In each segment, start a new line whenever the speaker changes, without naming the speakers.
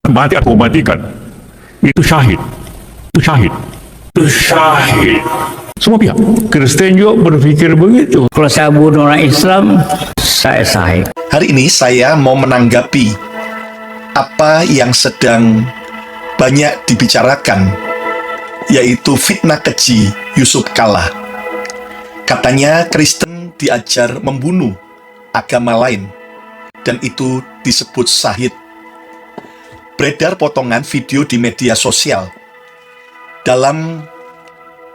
mati atau mematikan, itu syahid. Itu syahid. Itu syahid. Semua pihak. Kristen juga berpikir begitu.
Kalau saya bunuh orang Islam, saya syahid.
Hari ini saya mau menanggapi apa yang sedang banyak dibicarakan, yaitu fitnah keji Yusuf Kalla. Katanya Kristen diajar membunuh agama lain, dan itu disebut syahid. Beredar potongan video di media sosial dalam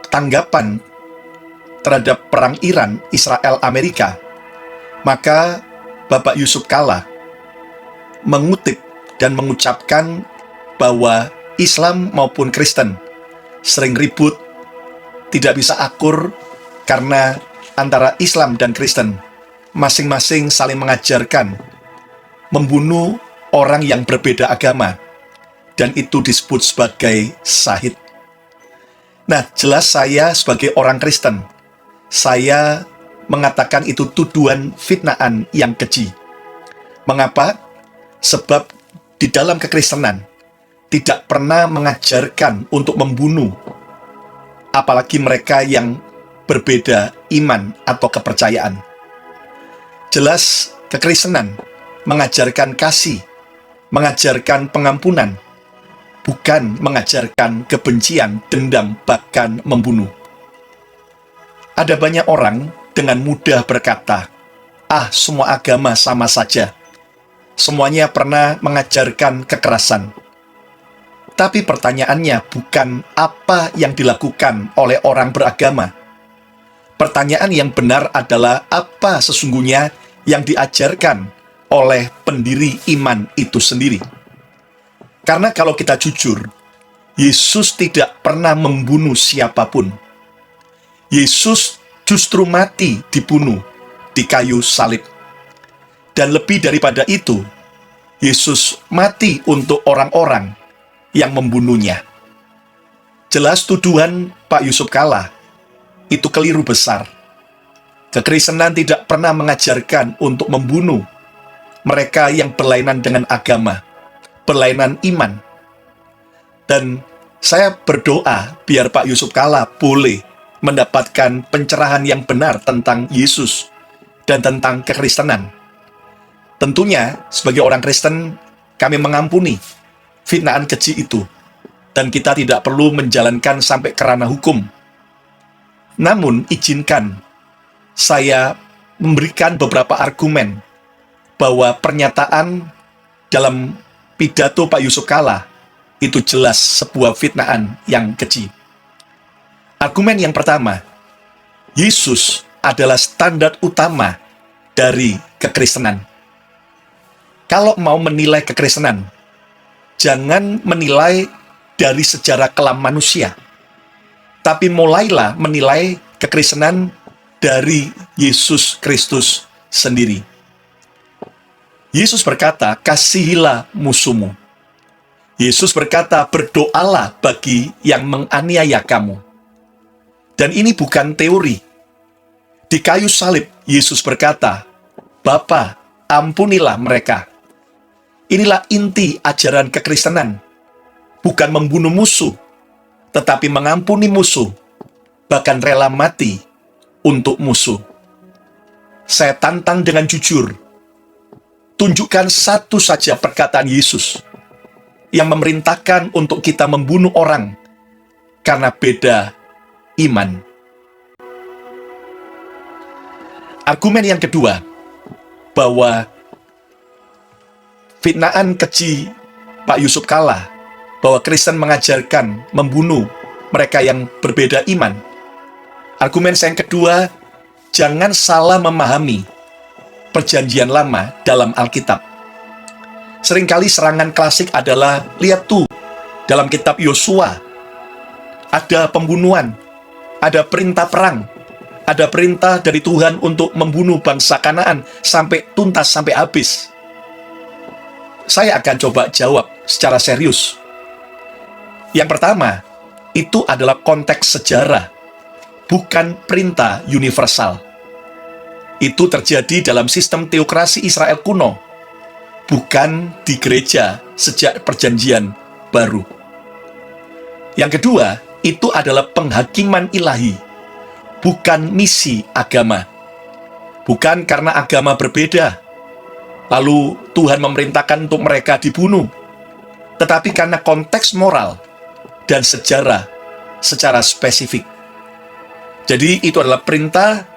tanggapan terhadap perang Iran, Israel, Amerika. Maka Bapak Yusuf Kalla mengutip dan mengucapkan bahwa Islam maupun Kristen sering ribut, tidak bisa akur karena antara Islam dan Kristen masing-masing saling mengajarkan membunuh orang yang berbeda agama, dan itu disebut sebagai syahid. Nah, jelas saya sebagai orang Kristen, saya mengatakan itu tuduhan fitnaan yang keji. Mengapa? Sebab di dalam kekristenan tidak pernah mengajarkan untuk membunuh, apalagi mereka yang berbeda iman atau kepercayaan. Jelas kekristenan mengajarkan kasih, mengajarkan pengampunan, bukan mengajarkan kebencian, dendam, bahkan membunuh. Ada banyak orang dengan mudah berkata, semua agama sama saja. Semuanya pernah mengajarkan kekerasan. Tapi pertanyaannya bukan apa yang dilakukan oleh orang beragama. Pertanyaan yang benar adalah apa sesungguhnya yang diajarkan oleh pendiri iman itu sendiri. Karena kalau kita jujur, Yesus tidak pernah membunuh siapapun. Yesus justru mati dibunuh di kayu salib. Dan lebih daripada itu, Yesus mati untuk orang-orang yang membunuhnya. Jelas tuduhan Pak Yusuf Kalla itu keliru besar. Kekristenan tidak pernah mengajarkan untuk membunuh mereka yang berlainan dengan agama, berlainan iman. Dan saya berdoa biar Pak Yusuf Kalla boleh mendapatkan pencerahan yang benar tentang Yesus dan tentang kekristenan. Tentunya, sebagai orang Kristen, kami mengampuni fitnaan keji itu, dan kita tidak perlu menjalankan sampai ke ranah hukum. Namun, izinkan saya memberikan beberapa argumen bahwa pernyataan dalam pidato Pak Yusuf Kalla itu jelas sebuah fitnaan yang keji. Argumen yang pertama, Yesus adalah standar utama dari kekristenan. Kalau mau menilai kekristenan, jangan menilai dari sejarah kelam manusia, tapi mulailah menilai kekristenan dari Yesus Kristus sendiri. Yesus berkata, kasihilah musuhmu. Yesus berkata, berdoalah bagi yang menganiaya kamu. Dan ini bukan teori. Di kayu salib, Yesus berkata, Bapa, ampunilah mereka. Inilah inti ajaran kekristenan. Bukan membunuh musuh, tetapi mengampuni musuh, bahkan rela mati untuk musuh. Saya tantang dengan jujur, tunjukkan satu saja perkataan Yesus yang memerintahkan untuk kita membunuh orang karena beda iman. Argumen yang kedua, bahwa fitnaan keji Pak Yusuf Kalla, bahwa Kristen mengajarkan membunuh mereka yang berbeda iman. Argumen saya yang kedua, jangan salah memahami Perjanjian Lama dalam Alkitab. Seringkali serangan klasik adalah, lihat tuh, dalam kitab Yosua, ada pembunuhan, ada perintah perang, ada perintah dari Tuhan untuk membunuh bangsa Kanaan sampai tuntas, sampai habis. Saya akan coba jawab secara serius. Yang pertama, itu adalah konteks sejarah, bukan perintah universal. Itu terjadi dalam sistem teokrasi Israel kuno. bukan di gereja sejak perjanjian baru. Yang kedua, itu adalah penghakiman ilahi, bukan misi agama. Bukan karena agama berbeda, lalu Tuhan memerintahkan untuk mereka dibunuh, tetapi karena konteks moral dan sejarah secara spesifik. Jadi itu adalah perintah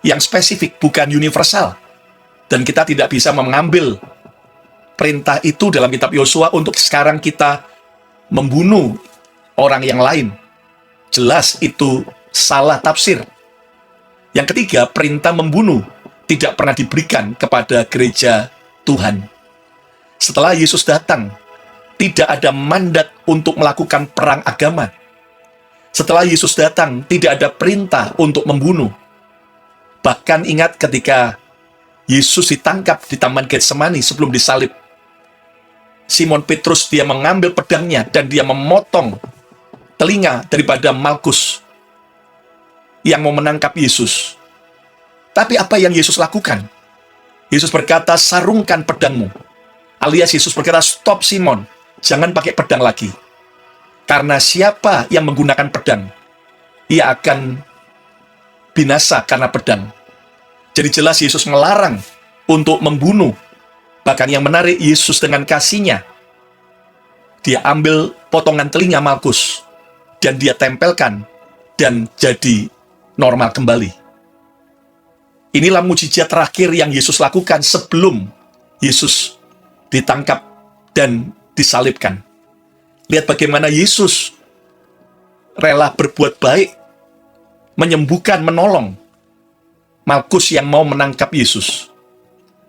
yang spesifik, bukan universal. Dan kita tidak bisa mengambil perintah itu dalam kitab Yosua untuk sekarang kita membunuh orang yang lain. Jelas itu salah tafsir. Yang ketiga, perintah membunuh tidak pernah diberikan kepada gereja Tuhan. Setelah Yesus datang, tidak ada mandat untuk melakukan perang agama. Setelah Yesus datang, tidak ada perintah untuk membunuh. Bahkan ingat ketika Yesus ditangkap di Taman Getsemani sebelum disalib, Simon Petrus dia mengambil pedangnya dan dia memotong telinga daripada Malkus yang mau menangkap Yesus. Tapi apa yang Yesus lakukan? Yesus berkata, sarungkan pedangmu. Alias Yesus berkata, stop Simon, jangan pakai pedang lagi. Karena siapa yang menggunakan pedang, ia akan binasa karena pedang. Jadi jelas Yesus melarang untuk membunuh. Bahkan yang menarik, Yesus dengan kasihnya, dia ambil potongan telinga Malkus, dan dia tempelkan, dan jadi normal kembali. Inilah mujizat terakhir yang Yesus lakukan sebelum Yesus ditangkap dan disalibkan. Lihat bagaimana Yesus rela berbuat baik, menyembuhkan, menolong Malkus yang mau menangkap Yesus.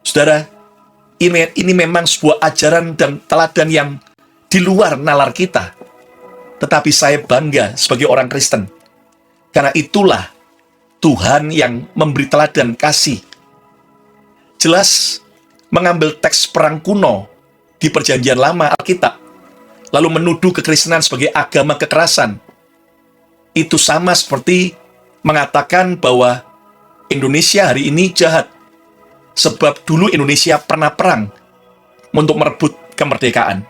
Saudara, ini memang sebuah ajaran dan teladan yang di luar nalar kita. Tetapi saya bangga sebagai orang Kristen. Karena itulah Tuhan yang memberi teladan kasih. Jelas mengambil teks perang kuno di perjanjian lama Alkitab, lalu menuduh kekristenan sebagai agama kekerasan. Itu sama seperti mengatakan bahwa Indonesia hari ini jahat, sebab dulu Indonesia pernah perang untuk merebut kemerdekaan.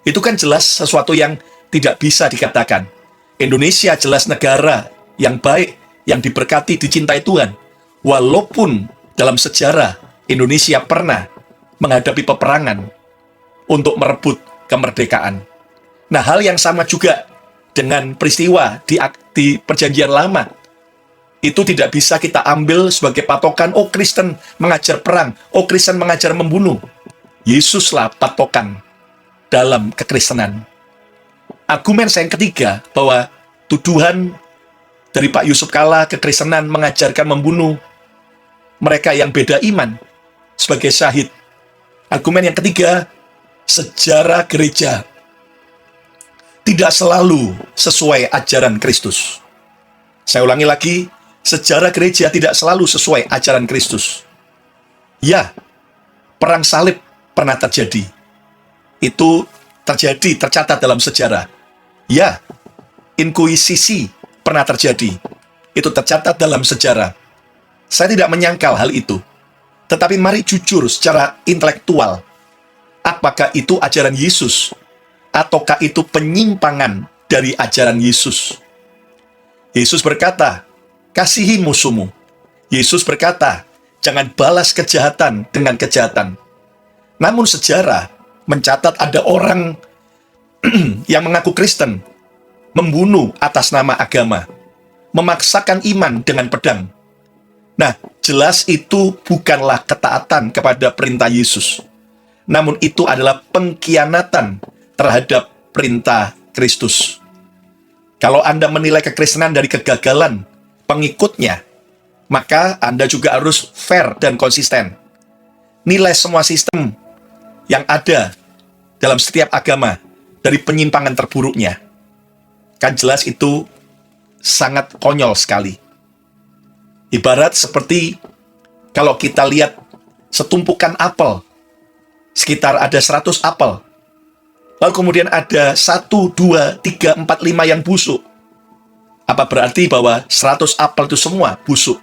Itu kan jelas sesuatu yang tidak bisa dikatakan. Indonesia jelas negara yang baik, yang diberkati, dicintai Tuhan. Walaupun dalam sejarah Indonesia pernah menghadapi peperangan untuk merebut kemerdekaan. Nah, hal yang sama juga dengan peristiwa di perjanjian lama. Itu tidak bisa kita ambil sebagai patokan, oh Kristen mengajar perang, oh Kristen mengajar membunuh. Yesuslah patokan dalam kekristenan. Argumen saya yang ketiga, bahwa tuduhan dari Pak Yusuf Kalla kekristenan mengajarkan membunuh mereka yang beda iman sebagai syahid. Argumen yang ketiga, sejarah gereja tidak selalu sesuai ajaran Kristus. Saya ulangi lagi, sejarah gereja tidak selalu sesuai ajaran Kristus. Ya, perang salib pernah terjadi. Itu terjadi, tercatat dalam sejarah. Ya, inkuisisi pernah terjadi. Itu tercatat dalam sejarah. Saya tidak menyangkal hal itu. Tetapi mari jujur secara intelektual. Apakah itu ajaran Yesus? Ataukah itu penyimpangan dari ajaran Yesus? Yesus berkata, kasihi musuhmu. Yesus berkata, jangan balas kejahatan dengan kejahatan. Namun sejarah mencatat ada orang yang mengaku Kristen, membunuh atas nama agama, memaksakan iman dengan pedang. Nah, jelas itu bukanlah ketaatan kepada perintah Yesus. Namun itu adalah pengkhianatan terhadap perintah Kristus. Kalau Anda menilai kekristenan dari kegagalan pengikutnya, maka Anda juga harus fair dan konsisten. Nilai semua sistem yang ada dalam setiap agama dari penyimpangan terburuknya. Kan jelas itu sangat konyol sekali. Ibarat seperti kalau kita lihat setumpukan apel, sekitar ada 100 apel. Lalu kemudian ada 1, 2, 3, 4, 5 yang busuk. Apa berarti bahwa 100 apel itu semua busuk?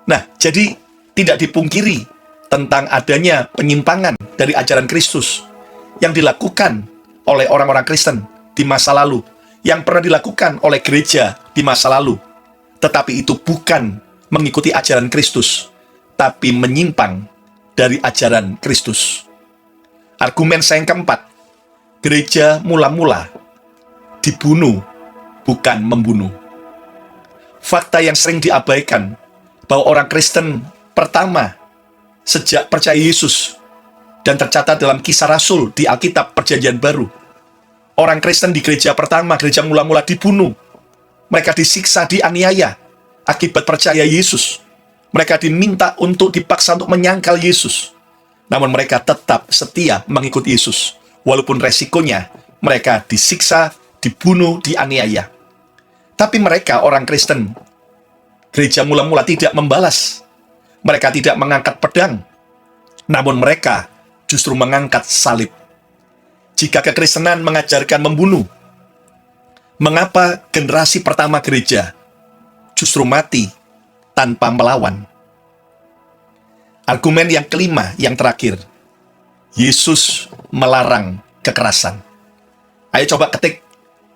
Nah, jadi tidak dipungkiri tentang adanya penyimpangan dari ajaran Kristus yang dilakukan oleh orang-orang Kristen di masa lalu, yang pernah dilakukan oleh gereja di masa lalu. Tetapi itu bukan mengikuti ajaran Kristus, tapi menyimpang dari ajaran Kristus. Argumen saya yang keempat, gereja mula-mula dibunuh, bukan membunuh. Fakta yang sering diabaikan bahwa orang Kristen pertama sejak percaya Yesus dan tercatat dalam Kisah Rasul di Alkitab Perjanjian Baru, orang Kristen di gereja pertama, gereja mula-mula dibunuh. Mereka disiksa, dianiaya akibat percaya Yesus. Mereka diminta untuk dipaksa untuk menyangkal Yesus. Namun mereka tetap setia mengikuti Yesus. Walaupun resikonya mereka disiksa, dibunuh, dianiaya. Tapi mereka, orang Kristen, gereja mula-mula tidak membalas. Mereka tidak mengangkat pedang. Namun mereka justru mengangkat salib. Jika kekristenan mengajarkan membunuh, mengapa generasi pertama gereja justru mati tanpa melawan? Argumen yang kelima, yang terakhir, Yesus melarang kekerasan. Ayo coba ketik,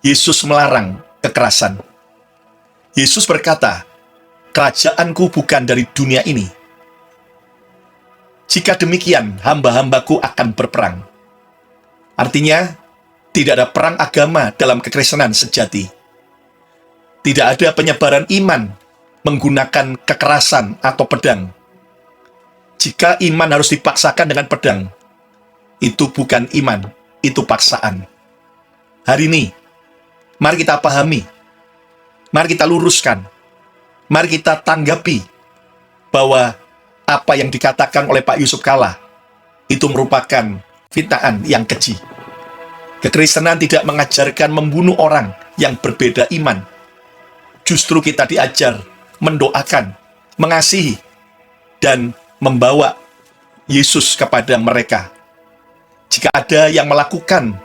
Yesus melarang kekerasan. Yesus berkata, "Kerajaanku bukan dari dunia ini. Jika demikian, hamba-hambaku akan berperang." Artinya, tidak ada perang agama dalam kekristenan sejati. Tidak ada penyebaran iman menggunakan kekerasan atau pedang. Jika iman harus dipaksakan dengan pedang, itu bukan iman, itu paksaan. Hari ini, mari kita pahami, mari kita luruskan, mari kita tanggapi bahwa apa yang dikatakan oleh Pak Yusuf Kalla itu merupakan fitnaan yang keji. Kekristenan tidak mengajarkan membunuh orang yang berbeda iman. Justru kita diajar mendoakan, mengasihi, dan membawa Yesus kepada mereka. Jika ada yang melakukan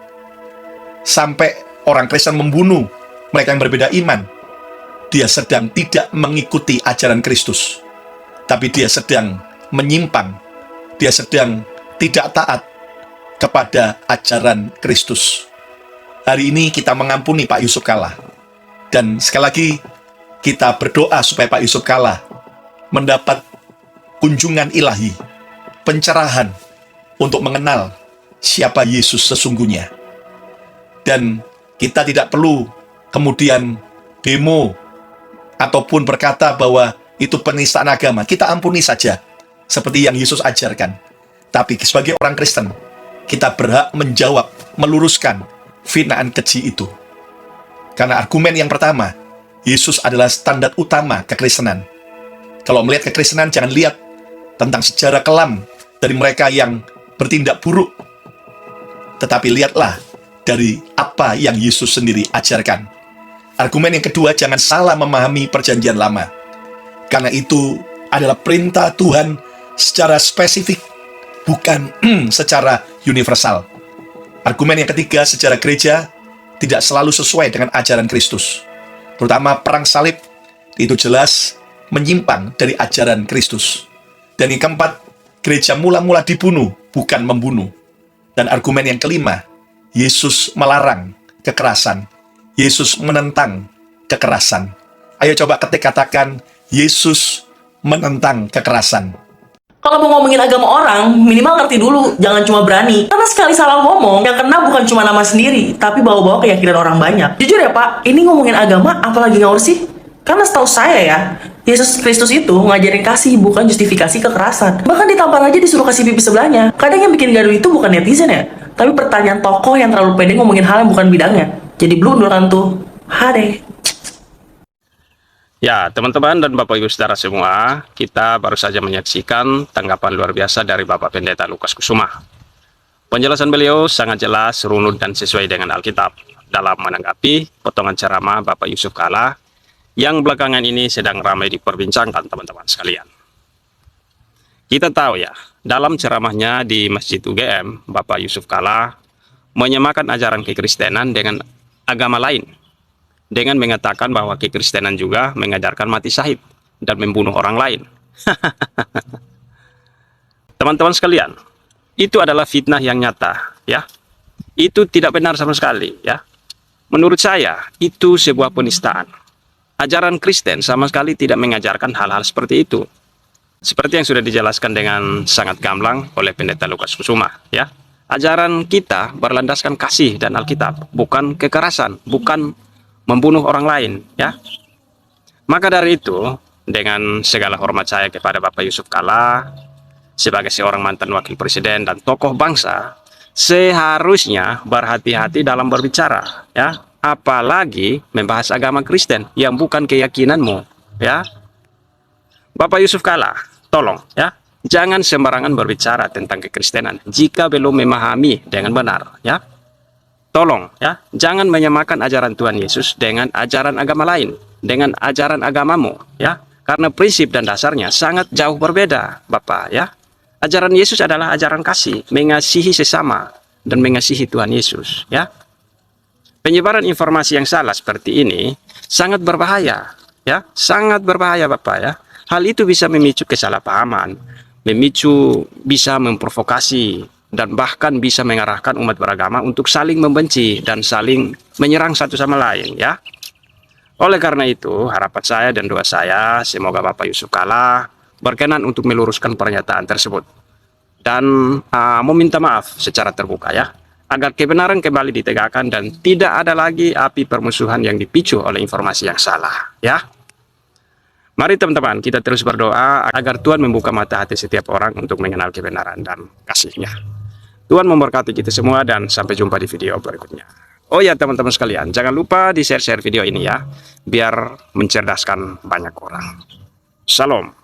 sampai orang Kristen membunuh mereka yang berbeda iman, dia sedang tidak mengikuti ajaran Kristus, tapi dia sedang menyimpang, dia sedang tidak taat kepada ajaran Kristus. Hari ini kita mengampuni Pak Yusuf Kalla. Dan sekali lagi, kita berdoa supaya Pak Yusuf Kalla mendapat kunjungan ilahi, pencerahan untuk mengenal siapa Yesus sesungguhnya. Dan kita tidak perlu kemudian demo ataupun berkata bahwa itu penistaan agama. Kita ampuni saja, seperti yang Yesus ajarkan. Tapi sebagai orang Kristen, kita berhak menjawab, meluruskan fitnaan keji itu. Karena argumen yang pertama, Yesus adalah standar utama kekristenan. Kalau melihat kekristenan, jangan lihat tentang sejarah kelam dari mereka yang bertindak buruk, tetapi lihatlah dari apa yang Yesus sendiri ajarkan. Argumen yang kedua, jangan salah memahami perjanjian lama. Karena itu adalah perintah Tuhan secara spesifik, bukan secara universal. Argumen yang ketiga, sejarah gereja tidak selalu sesuai dengan ajaran Kristus. Terutama perang salib, itu jelas menyimpang dari ajaran Kristus. Dan yang keempat, gereja mula-mula dibunuh, bukan membunuh. Dan argumen yang kelima, Yesus melarang kekerasan. Yesus menentang kekerasan. Ayo coba katakan, Yesus menentang kekerasan.
Kalau mau ngomongin agama orang, minimal ngerti dulu, jangan cuma berani. Karena sekali salah ngomong, yang kena bukan cuma nama sendiri, tapi bawa-bawa keyakinan orang banyak. Jujur ya Pak, ini ngomongin agama, apalagi ngawur sih? Karena setahu saya ya, Yesus Kristus itu ngajarin kasih, bukan justifikasi kekerasan. Bahkan ditampar aja disuruh kasih pipi sebelahnya. Kadang yang bikin gaduh itu bukan netizen ya, tapi pertanyaan tokoh yang terlalu pede ngomongin hal yang bukan bidangnya. Jadi blunder kan tuh. Hade.
Ya, teman-teman dan Bapak Ibu Saudara semua, kita baru saja menyaksikan tanggapan luar biasa dari Bapak Pendeta Lukas Kusuma. Penjelasan beliau sangat jelas, runut, dan sesuai dengan Alkitab dalam menanggapi potongan ceramah Bapak Yusuf Kalla yang belakangan ini sedang ramai diperbincangkan teman-teman sekalian. Kita tahu ya, dalam ceramahnya di Masjid UGM, Bapak Yusuf Kalla menyamakan ajaran kekristenan dengan agama lain, dengan mengatakan bahwa kekristenan juga mengajarkan mati syahid dan membunuh orang lain. Teman-teman sekalian, itu adalah fitnah yang nyata, ya. Itu tidak benar sama sekali, ya. Menurut saya, itu sebuah penistaan. Ajaran Kristen sama sekali tidak mengajarkan hal-hal seperti itu. Seperti yang sudah dijelaskan dengan sangat gamblang oleh Pendeta Lukas Kusuma, ya. Ajaran kita berlandaskan kasih dan Alkitab, bukan kekerasan, bukan membunuh orang lain, ya. Maka dari itu, dengan segala hormat saya kepada Bapak Yusuf Kalla, sebagai seorang mantan wakil presiden dan tokoh bangsa, seharusnya berhati-hati dalam berbicara, ya. Apalagi membahas agama Kristen yang bukan keyakinanmu, ya. Bapak Yusuf Kalla, tolong, ya, jangan sembarangan berbicara tentang kekristenan jika belum memahami dengan benar, ya. Tolong, ya, jangan menyamakan ajaran Tuhan Yesus dengan ajaran agama lain, dengan ajaran agamamu, ya. Karena prinsip dan dasarnya sangat jauh berbeda, Bapak, ya. Ajaran Yesus adalah ajaran kasih, mengasihi sesama dan mengasihi Tuhan Yesus, ya. Penyebaran informasi yang salah seperti ini sangat berbahaya, ya, sangat berbahaya, Bapak, ya. Hal itu bisa memicu kesalahpahaman, bisa memprovokasi dan bahkan bisa mengarahkan umat beragama untuk saling membenci dan saling menyerang satu sama lain, ya. Oleh karena itu, harapan saya dan doa saya semoga Bapak Yusuf Kalla berkenan untuk meluruskan pernyataan tersebut dan meminta maaf secara terbuka, ya, agar kebenaran kembali ditegakkan dan tidak ada lagi api permusuhan yang dipicu oleh informasi yang salah, ya. Mari teman-teman kita terus berdoa agar Tuhan membuka mata hati setiap orang untuk mengenal kebenaran dan kasih-Nya. Tuhan memberkati kita semua dan sampai jumpa di video berikutnya. Oh ya teman-teman sekalian, jangan lupa di share-share video ini, ya, biar mencerdaskan banyak orang. Shalom.